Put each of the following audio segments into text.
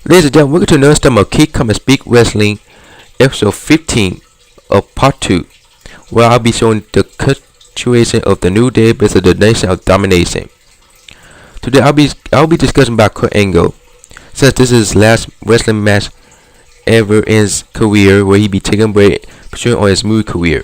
Ladies and gentlemen, welcome to another installment of Keep Come and Speak Wrestling, episode 15 of part 2, where I'll be showing the continuation of the New Day versus the Nation of Domination. Today I'll be discussing about Kurt Angle, since this is his last wrestling match ever in his career, where he be taking a break, pursuing on his movie career.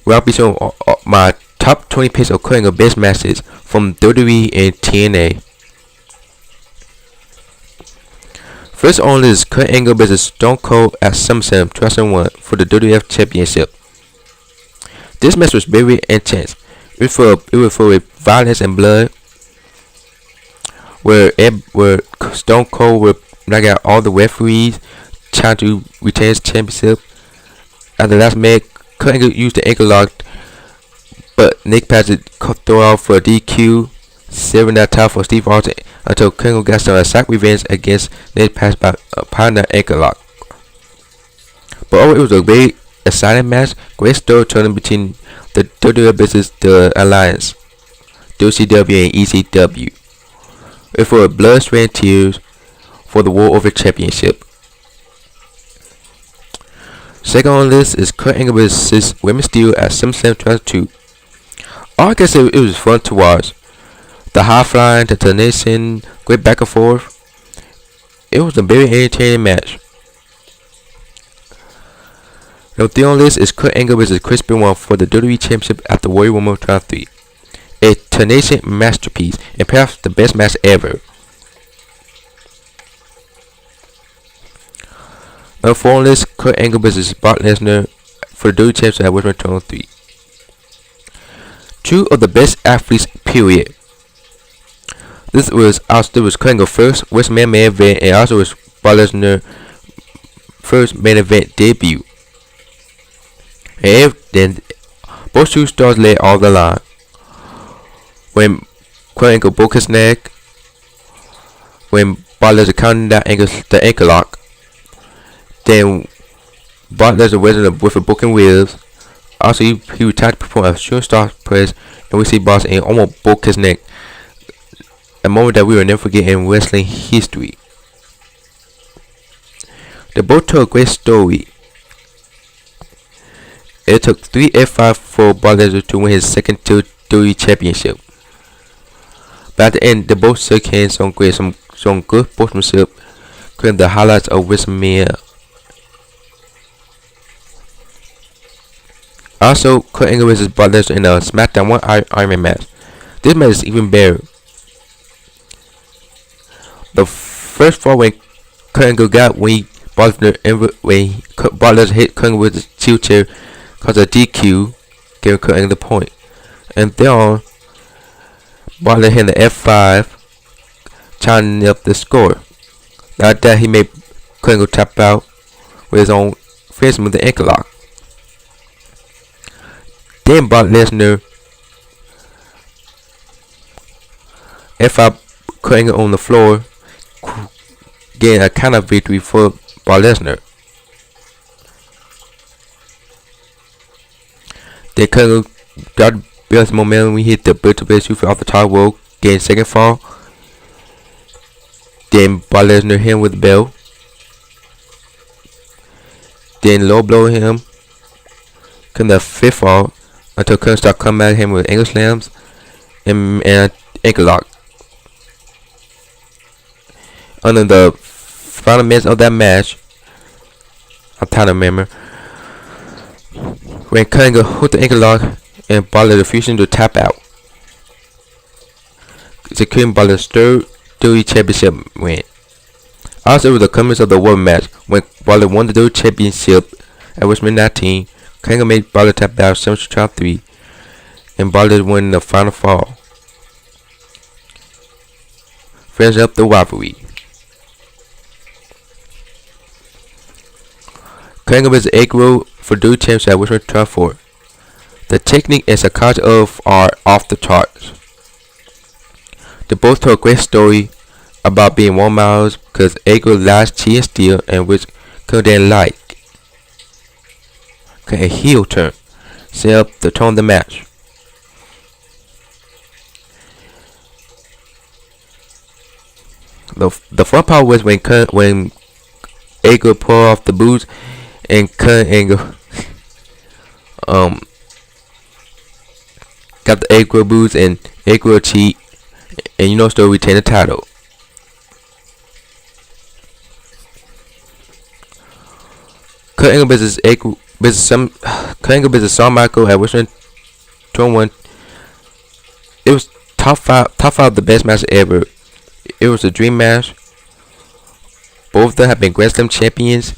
Where I'll be showing my top 20 picks of Kurt Angle best matches from WWE and TNA. First on is Kurt Angle vs Stone Cold at SummerSlam 2001 for the WWF Championship. This match was very intense. It was full of violence and blood, where Stone Cold would knock out all the referees trying to retain his championship. At the last minute, Kurt Angle used the ankle lock, but Nick Paget threw out for a DQ, saving that time for Steve Austin until Kurt Angle got some attack revenge against Nick Paget by applying that ankle lock. But overall, it was a very exciting match. Great story turning between the WWE versus the Alliance, WCW and ECW. It for blood, sweat, and tears for the War Over Championship. Second on the list is Kurt Angle vs Women Steel at SummerSlam 2002. All I can say, it was fun to watch. The high flying, the Domination, great back and forth. It was a very entertaining match. Number 3 on the list is Kurt Angle vs Chris Benoit for the WWE Championship at the Royal Rumble 2003. A Domination masterpiece and perhaps the best match ever. Number 4 on the list, Kurt Angle vs Brock Lesnar for the WWE Championship at WrestleMania 2003. Two of the best athletes, period. This was Kurt Angle's first WrestleMania main event, and also was Brock Lesnar's first main event debut. And then both two stars laid all the line. When Kurt Angle broke his neck, when Brock Lesnar counted the ankle lock, then Brock Lesnar went with a broken ribs. Also, he retired to perform a shooting star press, and we see Brock and almost broke his neck. A moment that we will never forget in wrestling history. They both told a great story. It took 3 F5 for Brock Lesnar to win his second WWE Championship. But at the end, they both shook hands on some good sportsmanship, creating the highlights of WrestleMania. Also, Kurt Angle vs Brock Lesnar in a SmackDown 1 Iron Man match. This match is even better. The first fall when Kurt Angle got when Brock Lesnar hit Kurt Angle with the steel chair caused a DQ, giving Kurt Angle the point. And then on, Brock Lesnar hit the F5, tying up the score. After that, he made Kurt Angle tap out with his own finish with the ankle lock. Then Brock Lesnar F5 Kurt Angle on the floor, getting a counter victory for Brock Lesnar. Then Kurt Angle got built momentum when he hit the bridge super off the top rope, getting second fall. Then Brock Lesnar hit him with the bell. Then low blow him, come the fifth fall until Kurt Angle started coming at him with ankle slams and ankle lock. Under the final minutes of that match, I'm trying to remember, when Kurt Angle hooked the ankle lock and Brock Lesnar refused to tap out, securing Brock Lesnar's third WWE Championship win. Also, with the comments of the World match, when Brock Lesnar won the WWE Championship at WrestleMania 19, Kurt Angle made Brock Lesnar tap out 7-3, and Brock Lesnar won the final fall, finishing up the rivalry. Kurt Angle vs Agro for WWE Championship at WrestleMania 24. The technique and psychology are off the charts. They both told a great story about being 1 miles because Agro lies, cheat, and steal, and which Kurt didn't like. A heel turn, set up the tone of the match. The fun part was when Angle pulled off the boots and Kurt Angle um got the Angle boots and Angle cheat and still retain the title. Kurt Angle versus Kurt Angle versus Shawn Michaels at WrestleMania 21. It was top five of the best matches ever. It was a dream match. Both of them have been Grand Slam champions.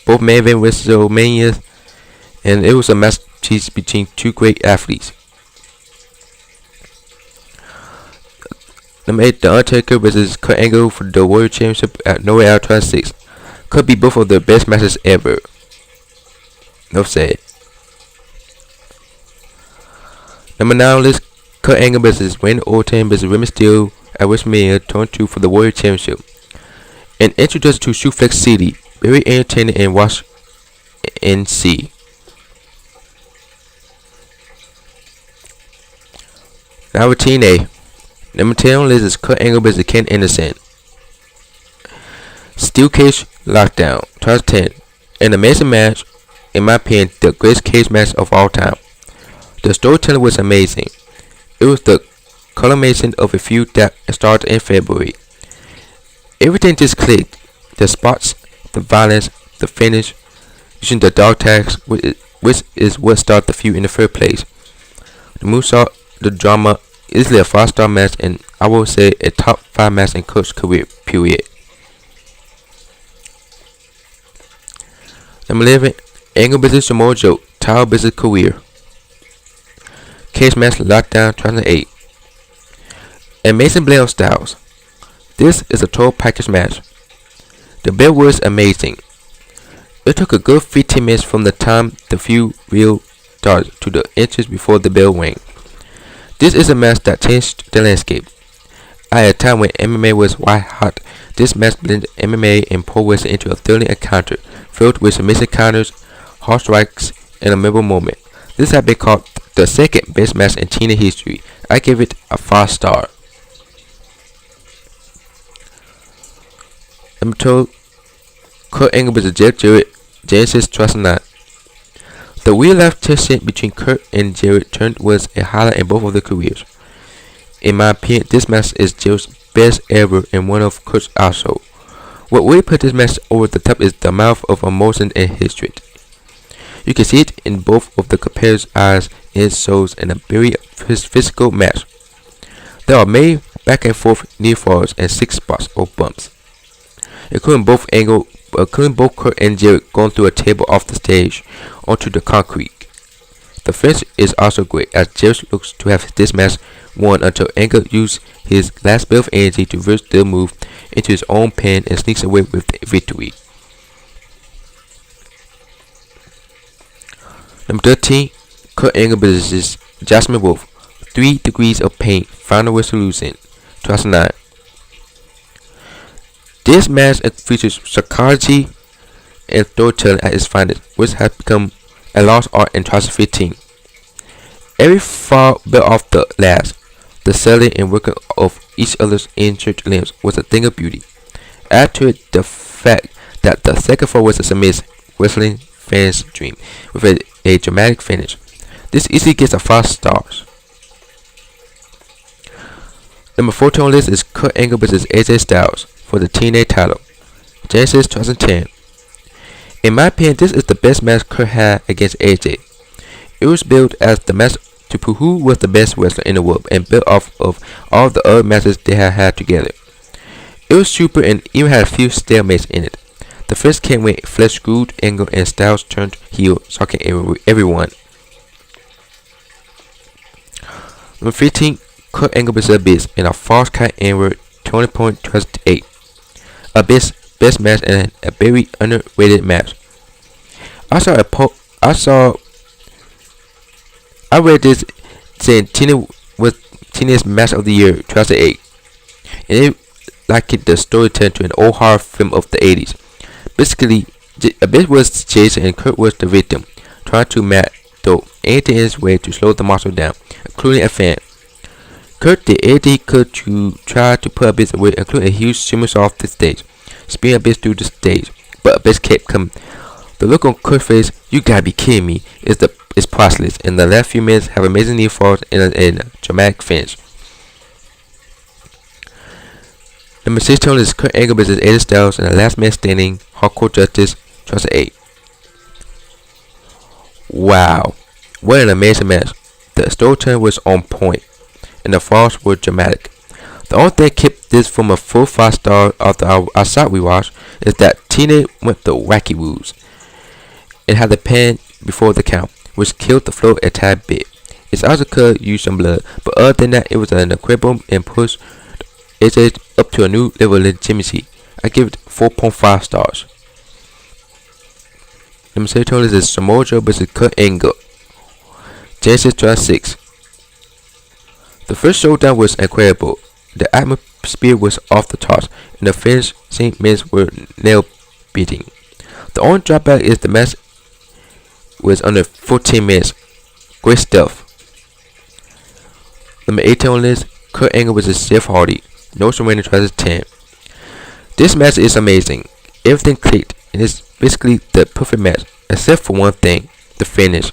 Both main event WrestleMania, and it was a match between two great athletes. Number 8, The Undertaker versus Kurt Angle for the World Championship at No Way Out 26. Could be both of the best matches ever. No said. Number 9 on the list, Kurt Angle versus Randy Orton versus Rey Mysterio at WrestleMania 22 for the World Championship. An introduction to Suplex City, very entertaining and watch and see. Now routine A. Number 10 on the list is Kurt Angle versus Ken Anderson. Steel Cage Lockdown 2010. An amazing match, in my opinion, the greatest cage match of all time. The storytelling was amazing. It was the culmination of a feud that started in February. Everything just clicked. The spots, the violence, the finish, using the dog tags, which is what started the feud in the first place. The movesaw, the drama, easily a 5-star match, and I would say a top 5 match in Kurt's career, period. Number 11, Angle vs Samoa Joe, title vs career. Cage match Lockdown 2008. Amazing blend of styles. This is a total package match. The bell was amazing. It took a good 15 minutes from the time the feud real started to the entrance before the bell rang. This is a match that changed the landscape. At a time when MMA was white hot, this match blended MMA and pro wrestling into a thrilling encounter filled with submission counters, hard strikes, and a memorable moment. This has been called the second best match in TNA history. I give it a 5-star. Number 2, Kurt Angle vs Jeff Jarrett, Genesis 2009. The real life tension between Kurt and Jarrett turned was a highlight in both of their careers. In my opinion, this match is Jarrett's best ever and one of Kurt's also. What really put this match over the top is the amount of emotion and history. You can see it in both of the competitors' eyes and it shows in a very physical match. There are many back and forth near falls and 6 spots or bumps, including both Kurt and Jarrett going through a table off the stage onto the concrete. The finish is also great as Jarrett looks to have this match won until Angle used his last bit of energy to reverse the move into his own pin and sneaks away with the victory. Number 13, Kurt Angle vs Jasmine Wolf, 3 Degrees of Pain, Final Resolution, 2009. This match features psychology and storytelling at its finest, which has become a lost art in 2015. Every fall bit off the last. The selling and working of each other's injured limbs was a thing of beauty. Add to it the fact that the second fall was a submissive wrestling fan's dream with a dramatic finish. This easily gets a 5 stars. Number 14 on the list is Kurt Angle vs AJ Styles for the TNA title, Genesis 2010. In my opinion, this is the best match Kurt had against AJ. It was built as the match to prove who was the best wrestler in the world and built off of all the other matches they had had together. It was super and even had a few stalemates in it. The first came when Flash screwed Angle and Styles turned heel, shocking everyone. Number 15, Kurt Angle vs Abyss in a false count angle 20.28. Abyss best match and a very underrated match. I read this saying Tina was Tina's match of the year 2008, and it likened the storytelling to an old horror film of the 80s. Basically, Abyss was Jason and Kurt was the victim, trying to do anything in his way to slow the monster down, including a fan. Kurt did everything he could to try to put Abyss away, including a huge somersault off the stage, spinning Abyss through the stage, but Abyss kept coming. The look on Kurt's face, "You gotta be kidding me," is priceless, and the last few minutes have amazing near falls and a dramatic finish. Number 6 total is Kurt Angle vs AJ Styles, and the last man standing, Hardcore Justice, Trust 8. Wow, what an amazing match. The storytelling was on point, and the falls were dramatic. The only thing that kept this from a full 5 star after our side rewatch is that Tina went the wacky moves and had the pin before the count, which killed the flow a tad bit. Its also could use some blood, but other than that, it was an incredible and pushed AJ up to a new level of legitimacy. I give it 4.5 stars. Number 7 total is Samoa Joe vs Kurt Angle, Genesis 6. The first showdown was incredible. The atmosphere was off the charts, and the finishing minutes were nail-biting. The only drawback is the match was under 14 minutes. Great stuff. Number 8 on the list, Kurt Angle vs Jeff Hardy, No Surrender 10. This match is amazing. Everything clicked, and it's basically the perfect match, except for one thing, the finish.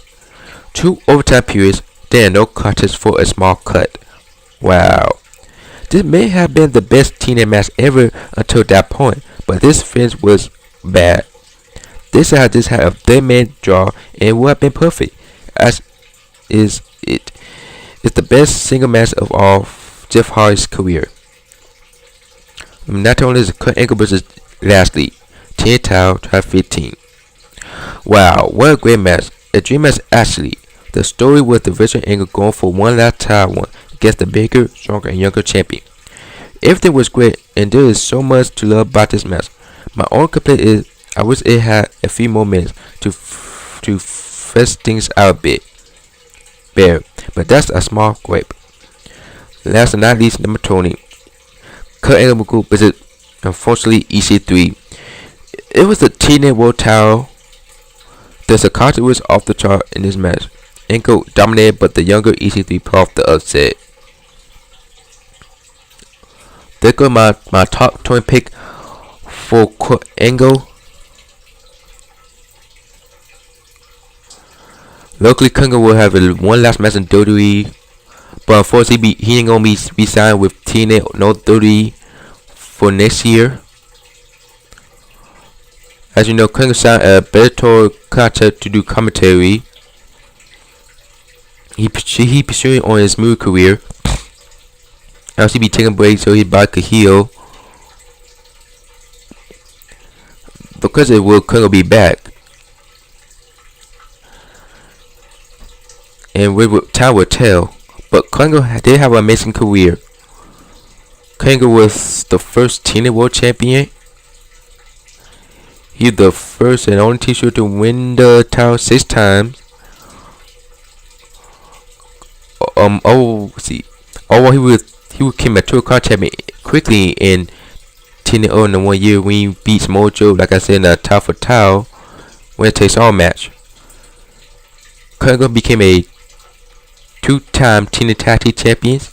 2 overtime periods, then no contest for a small cut. Wow. This may have been the best TNA match ever until that point, but this finish was bad. This had a 3-man draw and would have been perfect, as is it. It's the best single match of all Jeff Hardy's career. Not only is Kurt Angle vs Lashley, 10 Towel, 15. Wow, what a great match. A dream match actually. The story was the veteran Angle going for one last title one against the bigger, stronger, and younger champion. Everything was great, and there is so much to love about this match. My only complaint is I wish it had a few more minutes to flesh things out a bit better, but that's a small gripe. Last but not least, number 20, Kurt Angle vs unfortunately EC3. It was the TNA World title. The concept was off the chart in this match. Angle dominated, but the younger EC3 pulled off the upset. There goes my top 20 pick for Kurt Angle. Locally, Kurt Angle will have one last match in WWE, but unfortunately he ain't gonna be signed with TNA no WWE for next year. As you know, Kurt Angle signed a Bellator contract to do commentary. He pursuing on his movie career. Else he be taking breaks so his body could heal. Because it will, Kurt Angle be back. And time will tell. But Kurt Angle did have an amazing career. Kurt Angle was the first TNA World Champion. He's the first and only T-shirt to win the title 6 times. He became a tour card champion quickly in TNA in the 1 year when he beat Samoa Joe, like I said, in a towel for towel winner takes all match. Kurt Angle became a 2-time TNA Tag Team champions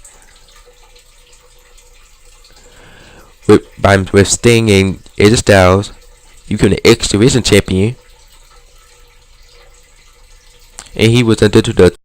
with Sting and AJ Styles. He became the X Division champion, and he was under the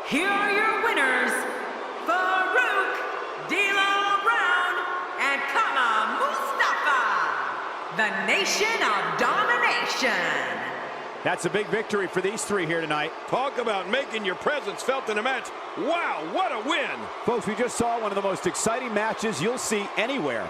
Here are your winners, Farouk D'Lo Brown and Kama Mustafa, the Nation of Domination. That's a big victory for these three here tonight. Talk about making your presence felt in a match. Wow, what a win! Folks, we just saw one of the most exciting matches you'll see anywhere.